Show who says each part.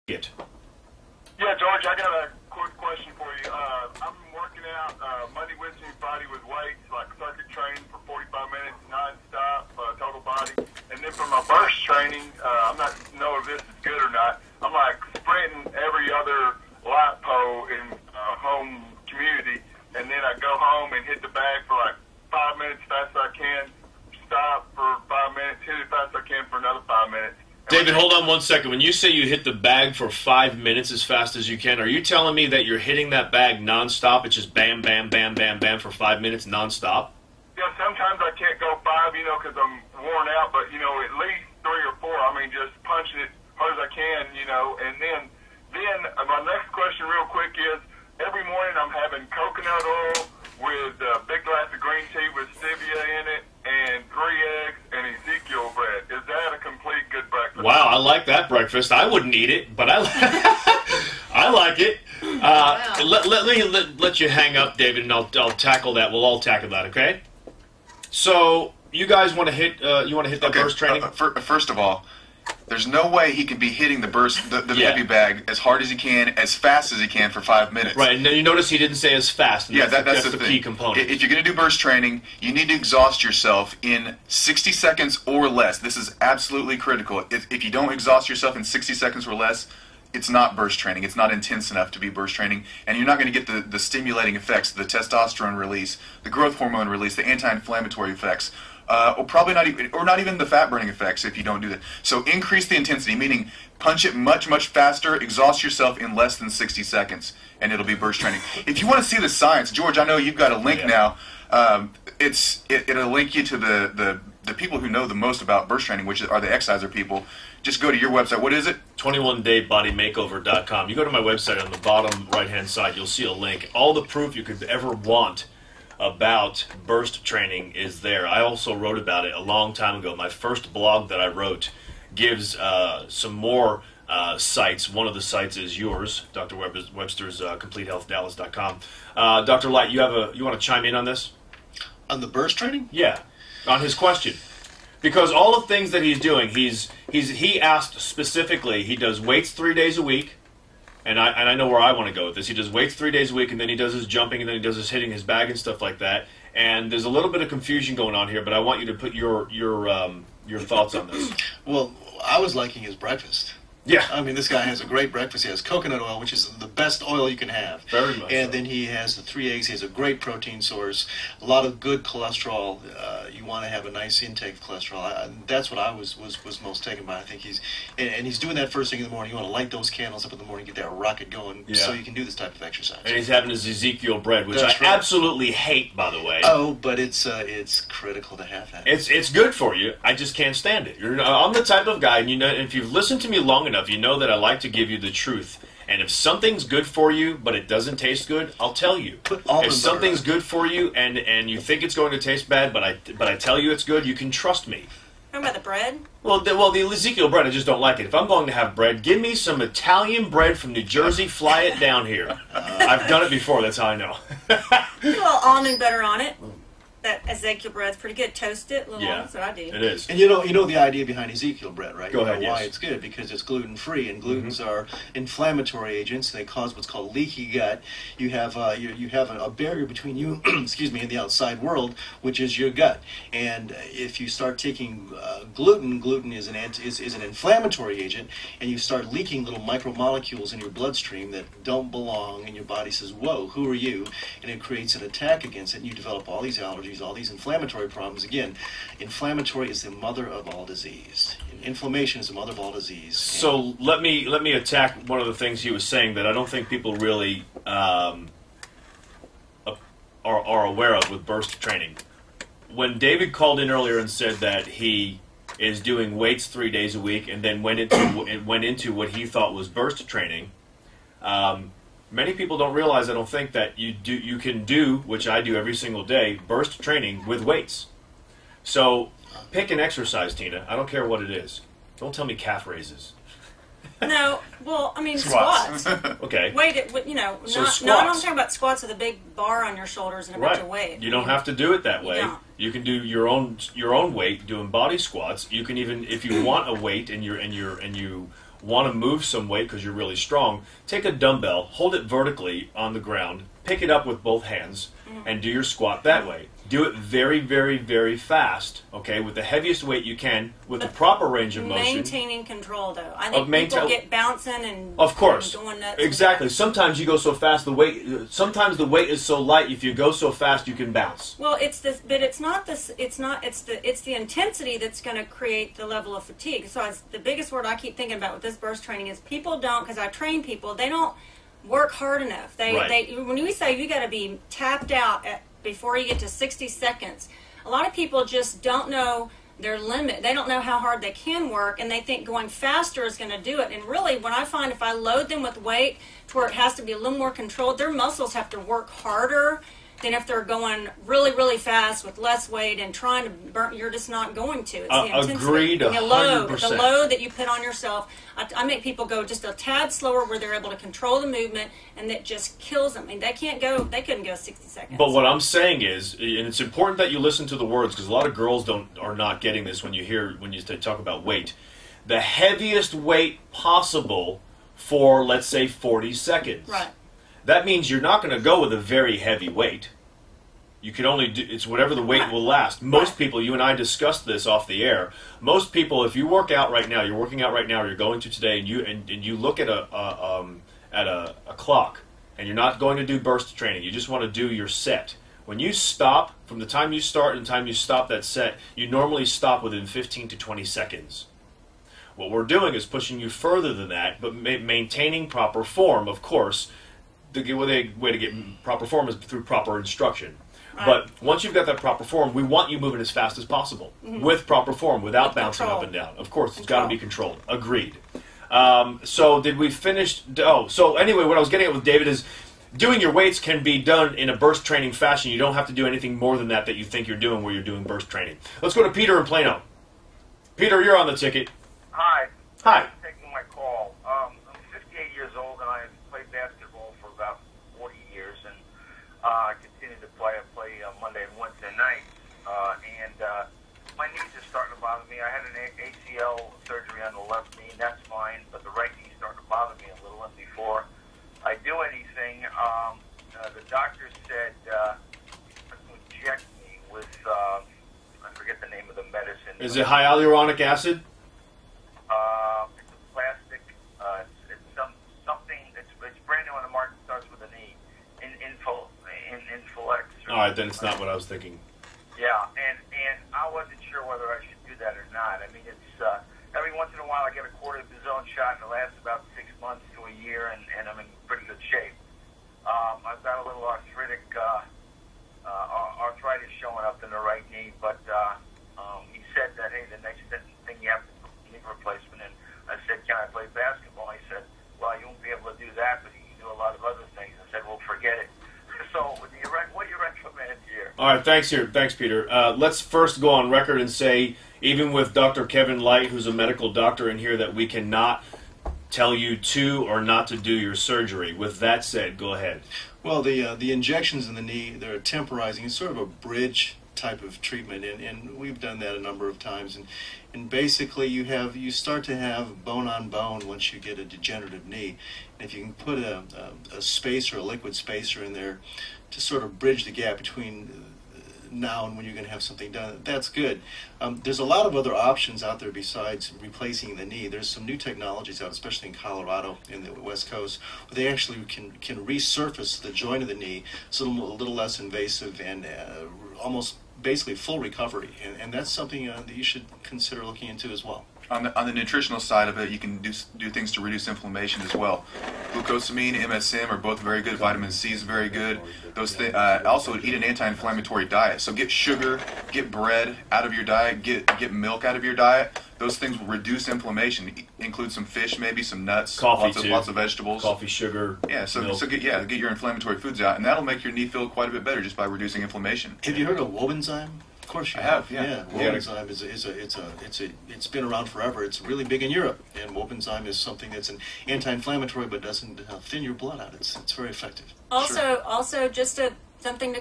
Speaker 1: it.
Speaker 2: Yeah, George, I got a quick question for you. I'm working out Monday, Wednesday, and Friday with weights, like circuit training for 45 minutes non-stop, total body. And then for my burst training, I'm not know if this is good or not. I'm like sprinting every other light pole in home community, and then I go home and hit the bag for like 5 minutes fast as I can, stop for 5 minutes, hit it fast as I can for another 5 minutes.
Speaker 1: David, hold on 1 second. When you say you hit the bag for 5 minutes as fast as you can, are you telling me that you're hitting that bag nonstop? It's just bam, bam, bam, bam, bam for 5 minutes nonstop?
Speaker 2: Yeah, sometimes I can't go 5, because I'm worn out, but, at least 3 or 4. I mean, just punching it hard as I can, and then my next question real quick is, every morning I'm having coconut oil with a big glass of green tea with stevia in it, and 3 eggs and Ezekiel bread. Is that a complete good breakfast?
Speaker 1: Wow, I like that breakfast. I wouldn't eat it, but I like it. Let you hang up, David, and I'll tackle that. We'll all tackle that, okay? So you guys want to hit that burst training?
Speaker 3: First of all, there's no way he can be hitting the burst, the heavy bag as hard as he can, as fast as he can for 5 minutes.
Speaker 1: Right, and then you notice he didn't say as fast. And that's the key component.
Speaker 3: If you're going to do burst training, you need to exhaust yourself in 60 seconds or less. This is absolutely critical. If you don't exhaust yourself in 60 seconds or less, it's not burst training. It's not intense enough to be burst training, and you're not going to get the stimulating effects, the testosterone release, the growth hormone release, the anti-inflammatory effects. Or not even the fat burning effects if you don't do that. So increase the intensity, meaning punch it much, much faster, exhaust yourself in less than 60 seconds, and it'll be burst training. If you want to see the science, George, I know you've got a link now. It'll link you to the people who know the most about burst training, which are the exerciser people. Just go to your website. What is it?
Speaker 1: 21daybodymakeover.com. You go to my website on the bottom right-hand side, you'll see a link. All the proof you could ever want about burst training is there. I also wrote about it a long time ago. My first blog that I wrote gives some more sites. One of the sites is yours, Dr. Webster's CompleteHealthDallas.com. Dr. Light, you want to chime in on this?
Speaker 4: On the burst training?
Speaker 1: Yeah, on his question. Because all the things that he's doing, he asked specifically, he does weights 3 days a week. And I know where I want to go with this. He does weights 3 days a week, and then he does his jumping, and then he does his hitting his bag and stuff like that. And there's a little bit of confusion going on here, but I want you to put your thoughts on this.
Speaker 4: Well, I was liking his breakfast.
Speaker 1: Yeah.
Speaker 4: I mean, this guy has a great breakfast. He has coconut oil, which is the best oil you can have.
Speaker 1: Very much.
Speaker 4: And then he has the 3 eggs. He has a great protein source, a lot of good cholesterol. You want to have a nice intake of cholesterol. That's what I was most taken by. I think he's doing that first thing in the morning. You want to light those candles up in the morning, get that rocket going, so you can do this type of exercise.
Speaker 1: And he's having his Ezekiel bread, which
Speaker 4: That's
Speaker 1: I absolutely hate, by the way.
Speaker 4: Oh, but it's critical to have that.
Speaker 1: It's good for you. I just can't stand it. I'm the type of guy, and if you've listened to me long enough, you know that I like to give you the truth. And if something's good for you, but it doesn't taste good, I'll tell you. If something's good for you, and you think it's going to taste bad, but I tell you it's good, you can trust me.
Speaker 5: Talking about the bread?
Speaker 1: Well, the Ezekiel bread, I just don't like it. If I'm going to have bread, give me some Italian bread from New Jersey. Fly it down here. I've done it before. That's how I know.
Speaker 5: Put a little almond butter on it. That Ezekiel bread's pretty good. Toast it, that's what I do.
Speaker 1: It is.
Speaker 4: And you know the idea behind Ezekiel bread, right?
Speaker 1: Go ahead,
Speaker 4: why it's good, because it's gluten-free, and glutens are inflammatory agents. They cause what's called leaky gut. You have a barrier between you, excuse me, and the outside world, which is your gut. And if you start taking gluten is an inflammatory agent, and you start leaking little micromolecules in your bloodstream that don't belong, and your body says, "Whoa, who are you?" And it creates an attack against it, and you develop all these allergies, all these inflammatory problems. Again, inflammatory is the mother of all disease. Inflammation is the mother of all disease.
Speaker 1: So let me attack one of the things he was saying that I don't think people really are aware of with burst training. When David called in earlier and said that he is doing weights 3 days a week and then went into what he thought was burst training, many people don't realize, I don't think, that you can do, which I do every single day, burst training with weights. So pick an exercise, Tina. I don't care what it is. Don't tell me calf raises.
Speaker 5: No, well, I mean squats.
Speaker 1: Okay.
Speaker 5: Wait,
Speaker 1: So
Speaker 5: not
Speaker 1: squats.
Speaker 5: I'm talking about squats with a big bar on your shoulders and a bunch of weight.
Speaker 1: You don't have to do it that way.
Speaker 5: don't.
Speaker 1: You can do your own weight doing body squats. You can even, if you want a weight and you want to move some weight because you're really strong, take a dumbbell, hold it vertically on the ground, pick it up with both hands, and do your squat that way. Do it very, very, very fast, okay, with the heaviest weight you can, with the proper range of motion.
Speaker 5: Maintaining control, though. I think people get bouncing and
Speaker 1: of course,
Speaker 5: and going nuts.
Speaker 1: Exactly. Sometimes you go so fast, sometimes the weight is so light, if you go so fast, you can bounce.
Speaker 5: Well, it's this, but it's not this. It's the intensity that's going to create the level of fatigue. So the biggest word I keep thinking about with this burst training is people don't, because I train people, they don't work hard enough. When we say you got to be tapped out before you get to 60 seconds, a lot of people just don't know their limit. They don't know how hard they can work, and they think going faster is going to do it. And really, what I find, if I load them with weight to where it has to be a little more controlled, their muscles have to work harder than if they're going really, really fast with less weight and trying to burn. You're just not going to. It's the intensity.
Speaker 1: Agreed, 100%.
Speaker 5: The load that you put on yourself. I make people go just a tad slower where they're able to control the movement, and that just kills them. I mean, they couldn't go 60 seconds.
Speaker 1: But what I'm saying is, and it's important that you listen to the words, because a lot of girls are not getting this when you talk about weight. The heaviest weight possible for, let's say, 40 seconds.
Speaker 5: Right.
Speaker 1: That means you're not going to go with a very heavy weight. You can only do, it's whatever the weight will last. Most people, you and I discussed this off the air. Most people, if you work out right now, you're working out right now, or you're going to today, and you look at a clock, and you're not going to do burst training. You just want to do your set. When you stop, from the time you start and the time you stop that set, you normally stop within 15 to 20 seconds. What we're doing is pushing you further than that, but maintaining proper form, of course. The way to get proper form is through proper instruction. Right. But once you've got that proper form, we want you moving as fast as possible with proper form, without bouncing up and down. Of course, it's got to be controlled. Agreed. So did we finish? So anyway, what I was getting at with David is doing your weights can be done in a burst training fashion. You don't have to do anything more than that you think you're doing where you're doing burst training. Let's go to Peter in Plano. Peter, you're on the ticket.
Speaker 2: Hi.
Speaker 1: Hi.
Speaker 2: Thanks for taking my call. I'm 58 years old, and I played basketball for about 40 years, and I continue to play. I play Monday and Wednesday nights, and my knees are starting to bother me. I had an ACL surgery on the left knee, and that's fine, but the right knee's starting to bother me a little, and before I do anything, the doctor said to inject me with, I forget the name of the medicine.
Speaker 1: Is it hyaluronic acid?
Speaker 2: It's a plastic. It's something. It's brand new on the market. Starts with an E. Infolex.
Speaker 1: All right, then it's not what I was thinking.
Speaker 2: Yeah, and I wasn't sure whether I should do that or not. I mean, it's every once in a while I get a quarter of the zone shot, and it lasts about 6 months to a year, and I'm in pretty good shape. I've got a little arthritis showing up in the right knee, but he said that, hey, the next thing you have to put knee replacement in. I said, can I play basketball? He said, well, you won't be able to do that, but you can do a lot of other things. I said, well, forget it. So what do you recommend here? All
Speaker 1: right, thanks, Peter. Let's first go on record and say, even with Dr. Kevin Light, who's a medical doctor in here, that we cannot tell you to or not to do your surgery. With that said, go ahead.
Speaker 4: Well, the injections in the knee, they're temporizing. It's sort of a bridge type of treatment, and we've done that a number of times. And basically, you start to have bone on bone once you get a degenerative knee. And if you can put a spacer, a liquid spacer in there to sort of bridge the gap between now and when you're going to have something done, that's good. There's a lot of other options out there besides replacing the knee. There's some new technologies out, especially in Colorado, in the West Coast, where they actually can resurface the joint of the knee, so a little less invasive and almost basically full recovery. And that's something that you should consider looking into as well.
Speaker 3: On the nutritional side of it, you can do things to reduce inflammation as well. Glucosamine, MSM are both very good. Vitamin C is very good. Those also eat an anti-inflammatory diet. So get sugar, get bread out of your diet, get milk out of your diet. Those things will reduce inflammation. Include some fish, maybe some nuts,
Speaker 1: coffee,
Speaker 3: lots of vegetables,
Speaker 1: coffee, sugar.
Speaker 3: Yeah, get your inflammatory foods out, and that'll make your knee feel quite a bit better just by reducing inflammation.
Speaker 4: Have you heard of Wobenzyme? Of course you
Speaker 3: have.
Speaker 4: Yeah, Wobenzyme it's been around forever. It's really big in Europe, and Wobenzyme is something that's an anti-inflammatory but doesn't thin your blood out. It's very effective.
Speaker 5: Also, just something to